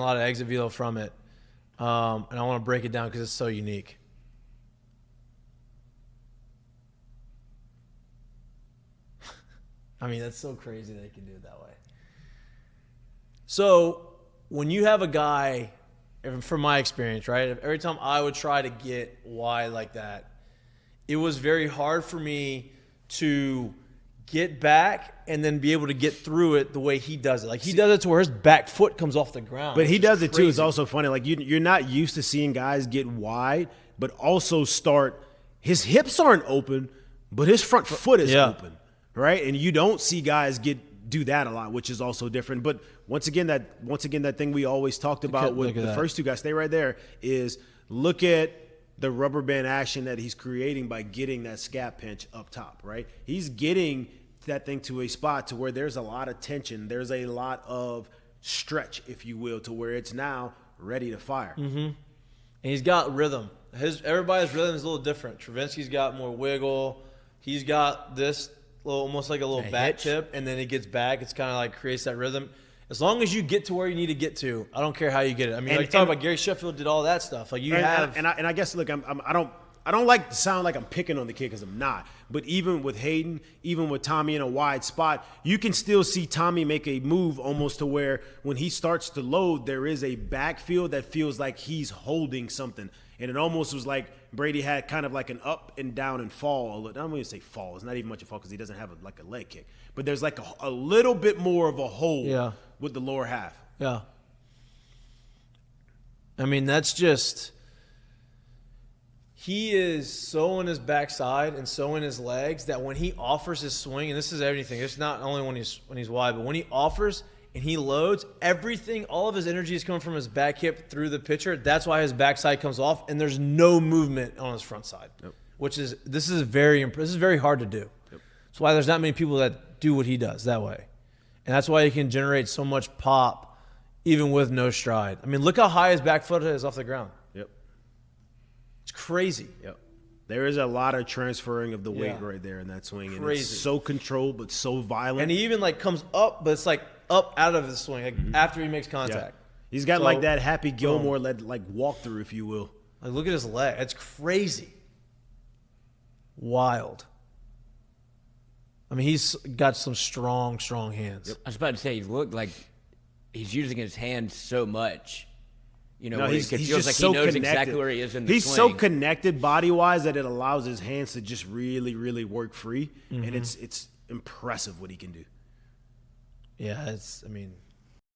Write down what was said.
a lot of exit velo from it. And I want to break it down because it's so unique. I mean, that's so crazy that he can do it that way. So when you have a guy, from my experience, right, every time I would try to get wide like that, it was very hard for me to get back and then be able to get through it the way he does it. Like, he does it to where his back foot comes off the ground. But he does it too. It's also funny. Like, you're not used to seeing guys get wide, but also start – his hips aren't open, but his front foot is open, right? And you don't see guys do that a lot, which is also different. But once again, that thing we always talked about with the first two guys, stay right there, is look at the rubber band action that he's creating by getting that scap pinch up top, right? He's getting that thing to a spot to where there's a lot of tension. There's a lot of stretch, if you will, to where it's now ready to fire. Mm-hmm. And he's got rhythm. Everybody's rhythm is a little different. Travinsky's got more wiggle. He's got this almost like a little back tip, and then he gets back. It's kind of like creates that rhythm. As long as you get to where you need to get to, I don't care how you get it. I mean, talk about Gary Sheffield did all that stuff. Like, I guess, look, I don't like to sound like I'm picking on the kid because I'm not. But even with Hayden, even with Tommy in a wide spot, you can still see Tommy make a move almost to where when he starts to load, there is a backfield that feels like he's holding something. And it almost was like Brady had kind of like an up and down and fall. I don't want to say fall. It's not even much of a fall because he doesn't have a leg kick. But there's like a little bit more of a hold with the lower half. Yeah. I mean, that's just – he is so in his backside and so in his legs that when he offers his swing, and this is everything. It's not only when he's wide, but when he offers – and he loads, everything, all of his energy is coming from his back hip through the pitcher. That's why his backside comes off, and there's no movement on his front side, this is very hard to do. That's why there's not many people that do what he does that way. And that's why he can generate so much pop even with no stride. I mean, look how high his back foot is off the ground. It's crazy. There is a lot of transferring of the weight right there in that swing. Crazy. And it's so controlled but so violent. And he even like comes up, but it's like up out of the swing, like after he makes contact. He's got like that Happy Gilmore like walk through, if you will. Like, look at his leg. It's crazy. Wild. I mean, he's got some strong hands. I was about to say, he looked like he's using his hands so much. You know, he's feels just like so he knows connected. exactly where he is in the He's swing. so connected body-wise that it allows his hands to just really, really work free. And it's impressive what he can do. Yeah, I mean –